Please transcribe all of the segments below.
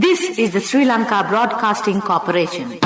This is the Sri Lanka Broadcasting Corporation.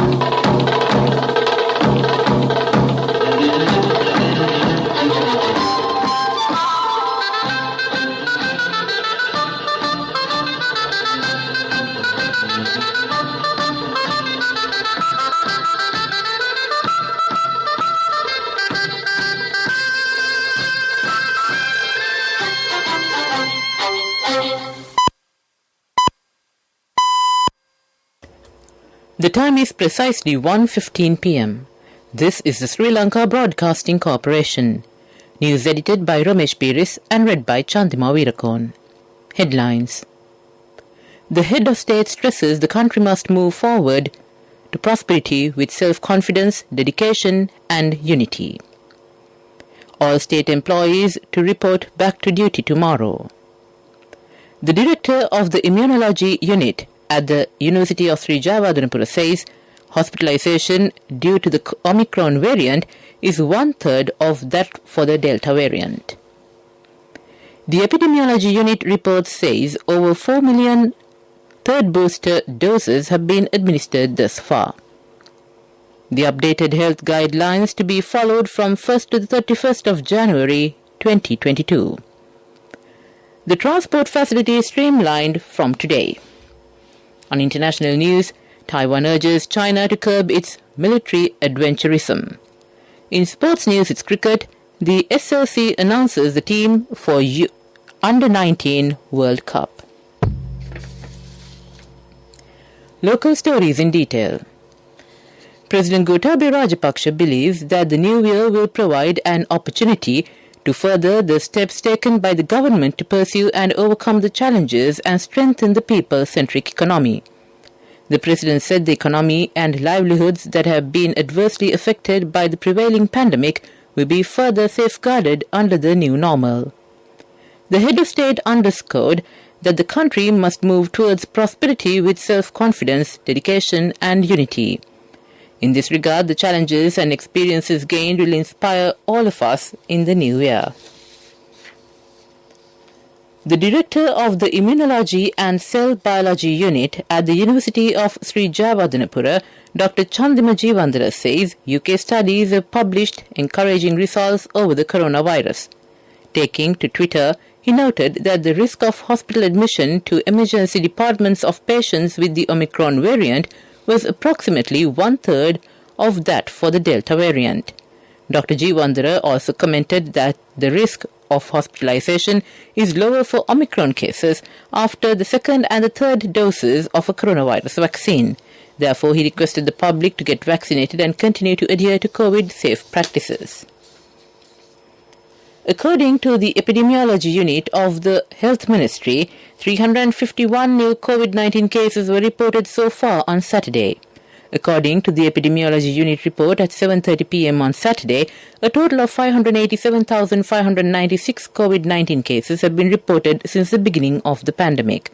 The time is precisely 1:15 p.m. This is the Sri Lanka Broadcasting Corporation. News edited by Ramesh Piris and read by Chandima Veerakon. Headlines. The head of state stresses the country must move forward to prosperity with self-confidence, dedication and unity. All state employees to report back to duty tomorrow. The director of the immunology unit at the University of Sri Jayawardenepura says hospitalization due to the Omicron variant is 1/3 of that for the Delta variant. The epidemiology unit report says over 4 million third booster doses have been administered thus far. The updated health guidelines to be followed from 1st to the 31st of January 2022. The transport facility is streamlined from today. On international news, Taiwan urges China to curb its military adventurism. In sports news, it's cricket. The SLC announces the team for Under-19 World Cup. Local stories in detail. President Gotabaya Rajapaksa believes that the new year will provide an opportunity to further the steps taken by the government to pursue and overcome the challenges and strengthen the people-centric economy. The President said the economy and livelihoods that have been adversely affected by the prevailing pandemic will be further safeguarded under the new normal. The head of state underscored that the country must move towards prosperity with self-confidence, dedication and unity. In this regard, the challenges and experiences gained will inspire all of us in the new year. The director of the Immunology and Cell Biology Unit at the University of Sri Jayawardenepura, Dr. Chandima Jeevandara, says UK studies have published encouraging results over the coronavirus. Taking to Twitter, he noted that the risk of hospital admission to emergency departments of patients with the Omicron variant was approximately 1/3 of that for the Delta variant. Dr. Jeevandara also commented that the risk of hospitalization is lower for Omicron cases after the second and the third doses of a coronavirus vaccine. Therefore, he requested the public to get vaccinated and continue to adhere to COVID-safe practices. According to the epidemiology unit of the Health Ministry, 351 new COVID-19 cases were reported so far on Saturday. According to the epidemiology unit report at 7:30 p.m. on Saturday, a total of 587,596 COVID-19 cases have been reported since the beginning of the pandemic.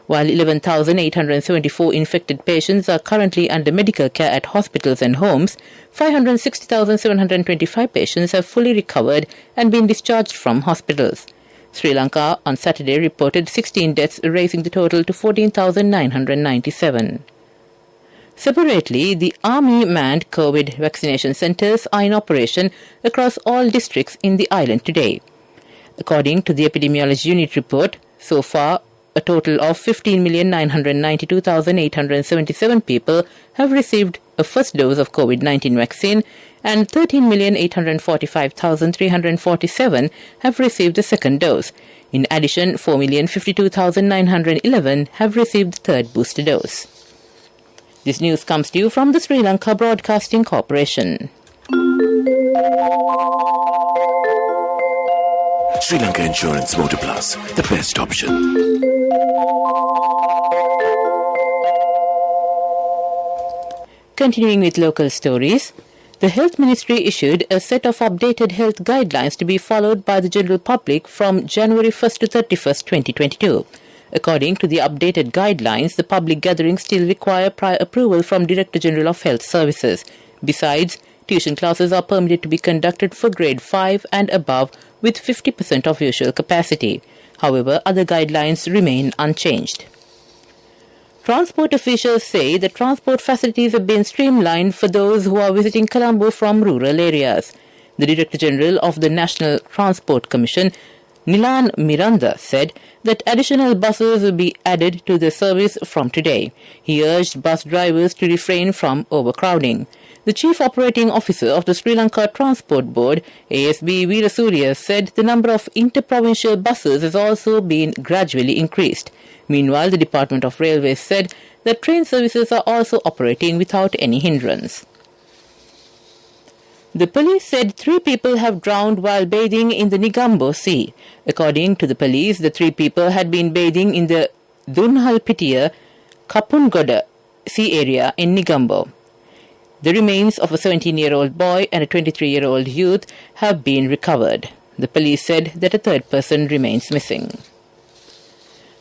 While 11,874 infected patients are currently under medical care at hospitals and homes, 560,725 patients have fully recovered and been discharged from hospitals. Sri Lanka on Saturday reported 16 deaths, raising the total to 14,997. Separately, the Army-manned COVID vaccination centres are in operation across all districts in the island today. According to the epidemiology unit report, so far, a total of 15,992,877 people have received a first dose of COVID-19 vaccine and 13,845,347 have received the second dose. In addition, 4,052,911 have received the third booster dose. This news comes to you from the Sri Lanka Broadcasting Corporation. Sri Lanka Insurance Motor Plus, the best option. Continuing with local stories, the Health Ministry issued a set of updated health guidelines to be followed by the general public from January 1st to 31st, 2022. According to the updated guidelines, the public gatherings still require prior approval from Director General of Health Services. Besides, tuition classes are permitted to be conducted for grade 5 and above with 50% of usual capacity. However, other guidelines remain unchanged. Transport officials say the transport facilities have been streamlined for those who are visiting Colombo from rural areas. The Director General of the National Transport Commission, Nilan Miranda, said that additional buses will be added to the service from today. He urged bus drivers to refrain from overcrowding. The Chief Operating Officer of the Sri Lanka Transport Board, ASB Veerasurya, said the number of inter-provincial buses has also been gradually increased. Meanwhile, the Department of Railways said that train services are also operating without any hindrance. The police said 3 people have drowned while bathing in the Negombo Sea. According to the police, the 3 people had been bathing in the Dunhalpitiya Kapungoda Sea area in Negombo. The remains of a 17-year-old boy and a 23-year-old youth have been recovered. The police said that a third person remains missing.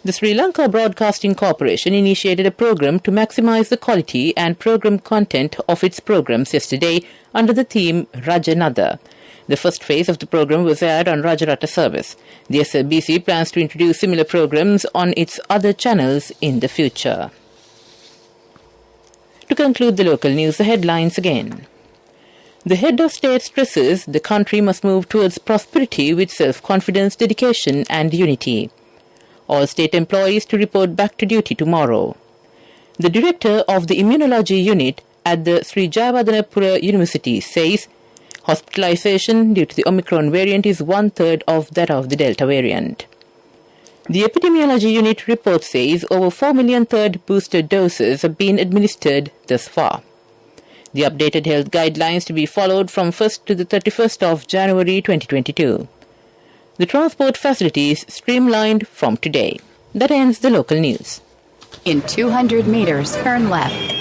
The Sri Lanka Broadcasting Corporation initiated a program to maximize the quality and program content of its programs yesterday under the theme Rajanada. The first phase of the program was aired on Rajarata service. The SLBC plans to introduce similar programs on its other channels in the future. To conclude the local news, the headlines again. The head of state stresses the country must move towards prosperity with self-confidence, dedication and unity. All state employees to report back to duty tomorrow. The director of the immunology unit at the Sri Jayawardenepura University says hospitalization due to the Omicron variant is 1/3 of that of the Delta variant. The epidemiology unit report says over 4 million third booster doses have been administered thus far. The updated health guidelines to be followed from 1st to the 31st of January 2022. The transport facilities streamlined from today. That ends the local news. In 200 meters, turn left.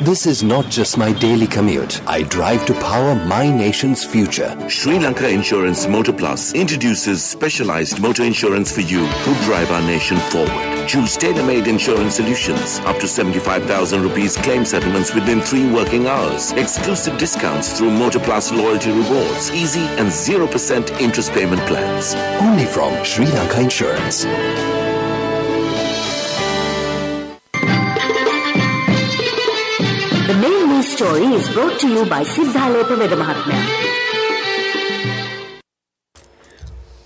This is not just my daily commute. I drive to power my nation's future. Sri Lanka Insurance Motor Plus introduces specialized motor insurance for you who drive our nation forward. Choose tailor-made insurance solutions. Up to 75,000 rupees claim settlements within 3 working hours. Exclusive discounts through Motor Plus loyalty rewards. Easy and 0% interest payment plans. Only from Sri Lanka Insurance. The main news story is brought to you by Siddhaloka Vedamahatmya.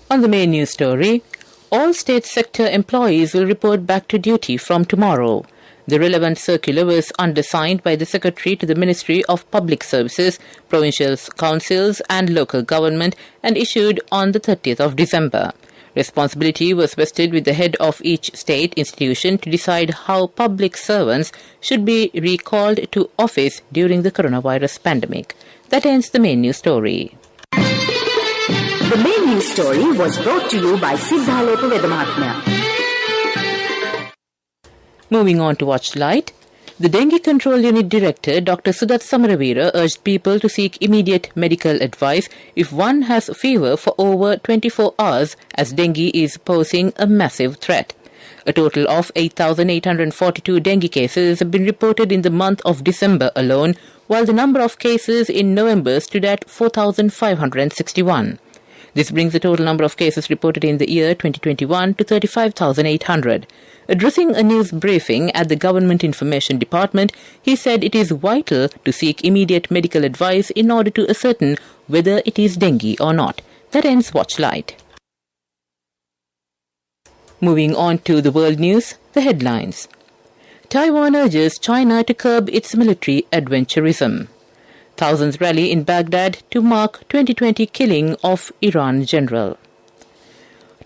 On the main news story, all state sector employees will report back to duty from tomorrow. The relevant circular was undersigned by the Secretary to the Ministry of Public Services, Provincial Councils and Local Government and issued on the 30th of December. Responsibility was vested with the head of each state institution to decide how public servants should be recalled to office during the coronavirus pandemic. That ends the main news story. The main news story was brought to you by Siddhaloka Vedamahatmya. Moving on to Watchlight. The Dengue Control Unit Director, Dr. Sudat Samaravira, urged people to seek immediate medical advice if one has fever for over 24 hours, as dengue is posing a massive threat. A total of 8,842 dengue cases have been reported in the month of December alone, while the number of cases in November stood at 4,561. This brings the total number of cases reported in the year 2021 to 35,800. Addressing a news briefing at the Government Information Department, he said it is vital to seek immediate medical advice in order to ascertain whether it is dengue or not. That ends Watchlight. Moving on to the world news, the headlines. Taiwan urges China to curb its military adventurism. Thousands rally in Baghdad to mark 2020 killing of Iran general.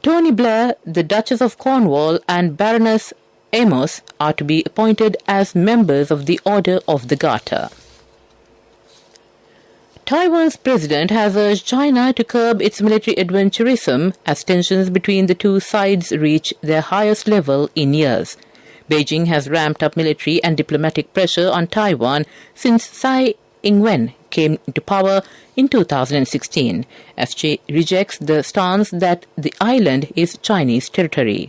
Tony Blair, the Duchess of Cornwall and Baroness Amos are to be appointed as members of the Order of the Garter. Taiwan's president has urged China to curb its military adventurism as tensions between the two sides reach their highest level in years. Beijing has ramped up military and diplomatic pressure on Taiwan since Tsai Ing-wen came into power in 2016, as she rejects the stance that the island is Chinese territory.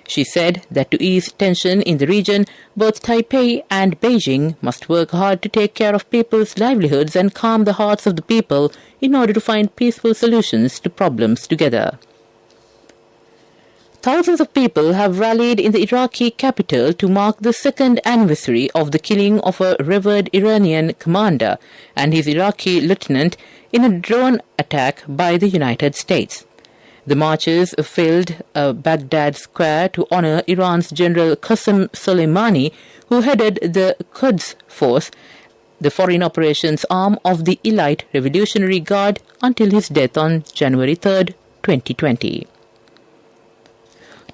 She said that to ease tension in the region, both Taipei and Beijing must work hard to take care of people's livelihoods and calm the hearts of the people in order to find peaceful solutions to problems together. Thousands of people have rallied in the Iraqi capital to mark the second anniversary of the killing of a revered Iranian commander and his Iraqi lieutenant in a drone attack by the United States. The marchers filled Baghdad square to honor Iran's General Qasem Soleimani, who headed the Quds Force, the foreign operations arm of the elite Revolutionary Guard, until his death on January 3, 2020.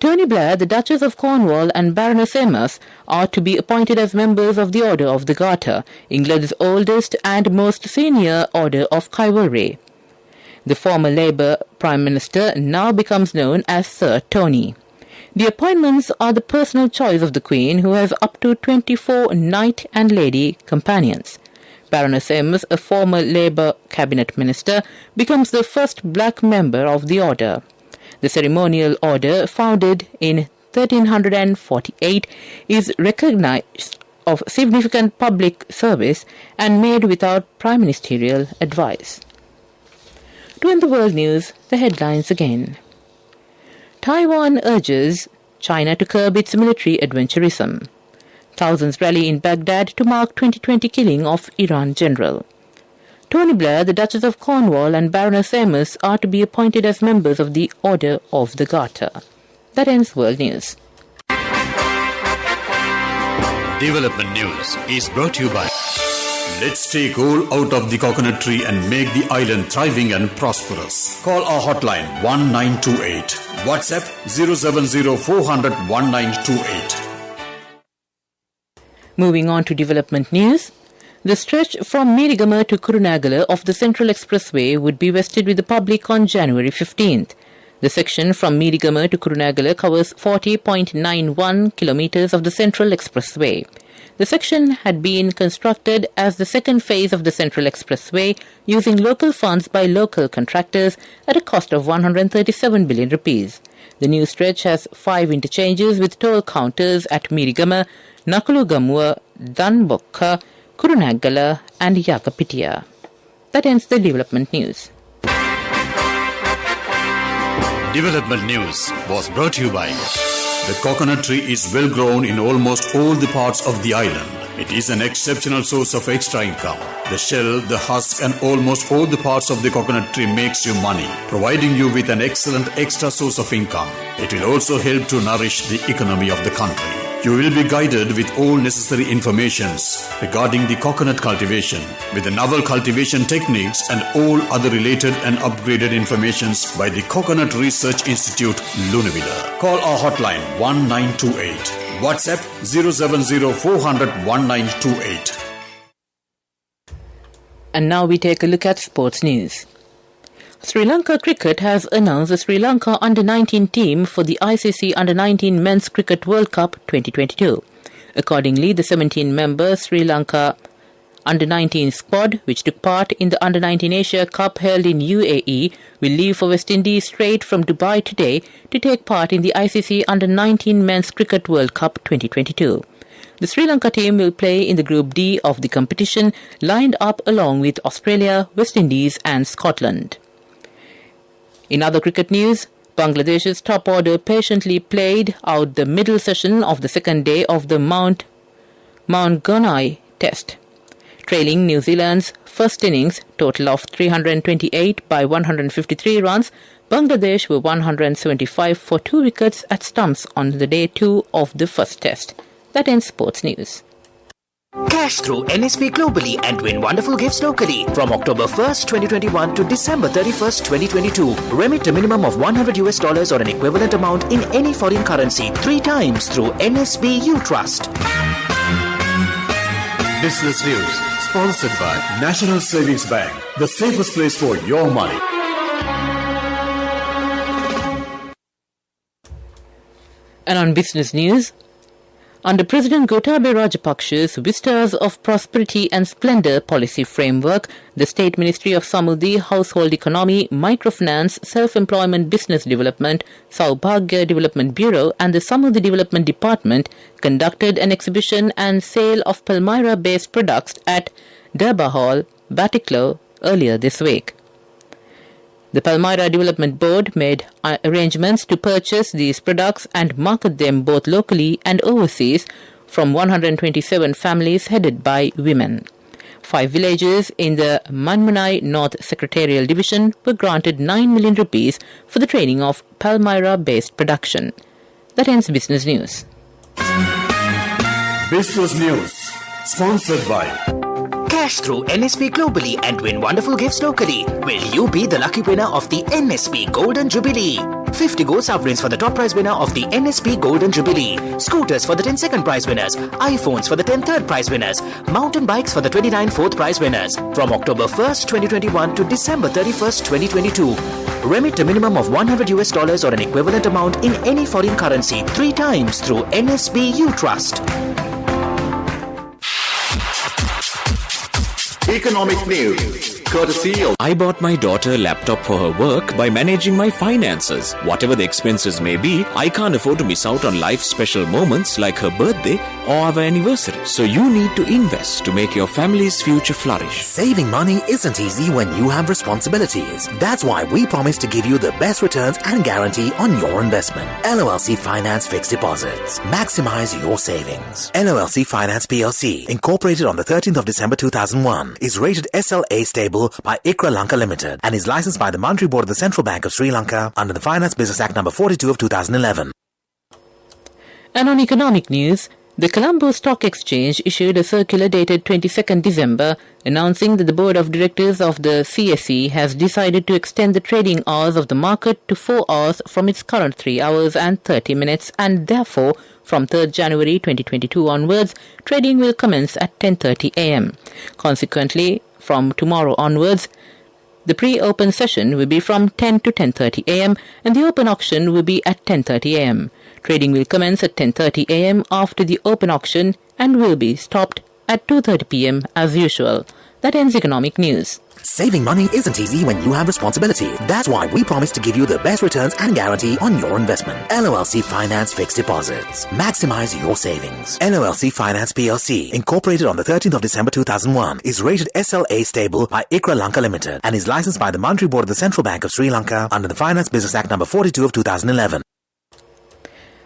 Tony Blair, the Duchess of Cornwall and Baroness Emma are to be appointed as members of the Order of the Garter, England's oldest and most senior order of chivalry. The former Labour Prime Minister now becomes known as Sir Tony. The appointments are the personal choice of the Queen, who has up to 24 knight and lady companions. Baroness Emma, a former Labour cabinet minister, becomes the first black member of the order. The ceremonial order, founded in 1348, is recognized of significant public service and made without prime ministerial advice. To end the world news, the headlines again. Taiwan urges China to curb its military adventurism. Thousands rally in Baghdad to mark 2020 killing of Iran general. Tony Blair, the Duchess of Cornwall and Baroness Emma are to be appointed as members of the Order of the Garter. That ends world news. Development News is brought to you by Let's take all out of the coconut tree and make the island thriving and prosperous. Call our hotline 1928. WhatsApp 070 400 1928. Moving on to development news. The stretch from Meerigama to Kurunagala of the Central Expressway would be vested with the public on January 15th. The section from Meerigama to Kurunagala covers 40.91 kilometers of the Central Expressway. The section had been constructed as the second phase of the Central Expressway using local funds by local contractors at a cost of 137 billion rupees. The new stretch has 5 interchanges with toll counters at Meerigama, Nakulugamua, Danbokka, Kurunagala and Yakapitia. That ends the development news. Development News was brought to you by the coconut tree is well grown in almost all the parts of the island. It is an exceptional source of extra income. The shell, the husk and almost all the parts of the coconut tree makes you money, providing you with an excellent extra source of income. It will also help to nourish the economy of the country. You will be guided with all necessary informations regarding the coconut cultivation, with the novel cultivation techniques and all other related and upgraded informations by the Coconut Research Institute, Lunavilla. Call our hotline 1928. WhatsApp 070 400 1928. And now we take a look at sports news. Sri Lanka Cricket has announced the Sri Lanka Under-19 team for the ICC Under-19 Men's Cricket World Cup 2022. Accordingly, the 17-member Sri Lanka Under-19 squad, which took part in the Under-19 Asia Cup held in UAE, will leave for West Indies straight from Dubai today to take part in the ICC Under-19 Men's Cricket World Cup 2022. The Sri Lanka team will play in the Group D of the competition, lined up along with Australia, West Indies and Scotland. In other cricket news, Bangladesh's top order patiently played out the middle session of the second day of the Mount Gunai Test. Trailing New Zealand's first innings, total of 328 by 153 runs, Bangladesh were 175 for 2 wickets at stumps on the day 2 of the first test. That ends sports news. Cash through NSP globally and win wonderful gifts locally. From October 1st, 2021 to December 31st, 2022. Remit a minimum of $100 or an equivalent amount in any foreign currency 3 times through NSB U-Trust. Business News, sponsored by National Savings Bank, the safest place for your money. And on business news, under President Gotabaya Rajapaksa's Vistas of Prosperity and Splendor policy framework, the State Ministry of Samudhi, Household Economy, Microfinance, Self-Employment Business Development, Saubhagya Development Bureau and the Samudhi Development Department conducted an exhibition and sale of Palmyra-based products at Durbar Hall, Batticaloa earlier this week. The Palmyra Development Board made arrangements to purchase these products and market them both locally and overseas from 127 families headed by women. 5 villages in the Manmunai North Secretarial Division were granted 9 million rupees for the training of Palmyra-based production. That ends business news. Business News, sponsored by Cash through NSP globally and win wonderful gifts locally. Will you be the lucky winner of the NSP Golden Jubilee? 50 gold sovereigns for the top prize winner of the NSP Golden Jubilee. Scooters for the 10 second prize winners. iPhones for the 10 third prize winners. Mountain bikes for the 29 fourth prize winners. From October 1st, 2021 to December 31st, 2022. Remit a minimum of $100 or an equivalent amount in any foreign currency 3 times through NSB U Trust. Economic news, courtesy of... I bought my daughter a laptop for her work by managing my finances. Whatever the expenses may be, I can't afford to miss out on life's special moments like her birthday or our anniversary. So you need to invest to make your family's future flourish. Saving money isn't easy when you have responsibilities. That's why we promise to give you the best returns and guarantee on your investment. LOLC Finance Fixed Deposits. Maximize your savings. LOLC Finance PLC, incorporated on the 13th of December 2001, is rated SLA stable by ICRA Lanka Limited and is licensed by the Monetary Board of the Central Bank of Sri Lanka under the Finance Business Act No. 42 of 2011. And on economic news, the Colombo Stock Exchange issued a circular dated 22nd December announcing that the Board of Directors of the CSE has decided to extend the trading hours of the market to 4 hours from its current 3 hours and 30 minutes, and therefore from 3rd January 2022 onwards, trading will commence at 10:30 a.m. Consequently, from tomorrow onwards, the pre-open session will be from 10 to 10:30 a.m. and the open auction will be at 10:30 a.m. Trading will commence at 10:30 a.m. after the open auction and will be stopped at 2:30 p.m. as usual. That ends economic news. Saving money isn't easy when you have responsibility. That's why we promise to give you the best returns and guarantee on your investment. LOLC Finance Fixed Deposits. Maximize your savings. LOLC Finance PLC, incorporated on the 13th of December 2001, is rated SLA stable by ICRA Lanka Limited and is licensed by the Monetary Board of the Central Bank of Sri Lanka under the Finance Business Act No. 42 of 2011.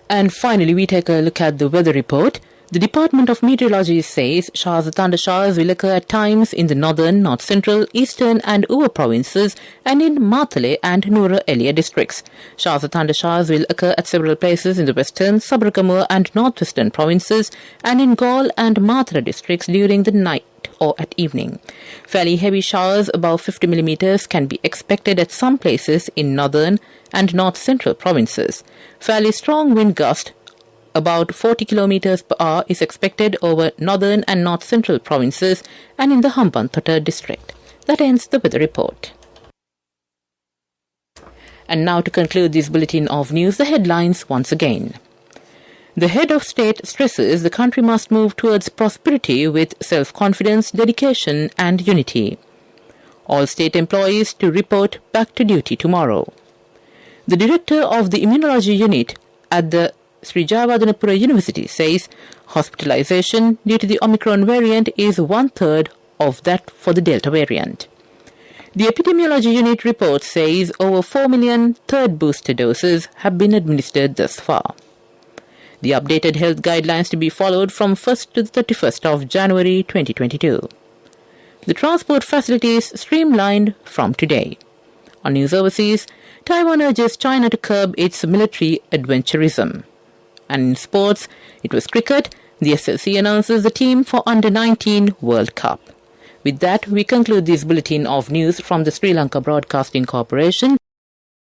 And finally, we take a look at the weather report. The Department of Meteorology says showers and thunder showers will occur at times in the northern, north central, eastern and Uva provinces and in Matale and Nura Elia districts. Showers and thunder showers will occur at several places in the western, Sabrakamur and northwestern provinces and in Gaul and Mathura districts during the night or at evening. Fairly heavy showers above 50 millimeters can be expected at some places in northern and north central provinces. Fairly strong wind gust about 40 kilometers per hour is expected over northern and north central provinces and in the Hambantota district. That ends the weather report. And now to conclude this bulletin of news, the headlines once again. The head of state stresses the country must move towards prosperity with self-confidence, dedication and unity. All state employees to report back to duty tomorrow. The director of the immunology unit at the Sri Jayawardenepura University says hospitalization due to the Omicron variant is 1/3 of that for the Delta variant. The epidemiology unit report says over 4 million third booster doses have been administered thus far. The updated health guidelines to be followed from 1st to the 31st of January 2022. The transport facilities streamlined from today. On news overseas, Taiwan urges China to curb its military adventurism. And in sports, it was cricket. The SLC announces the team for Under-19 World Cup. With that, we conclude this bulletin of news from the Sri Lanka Broadcasting Corporation.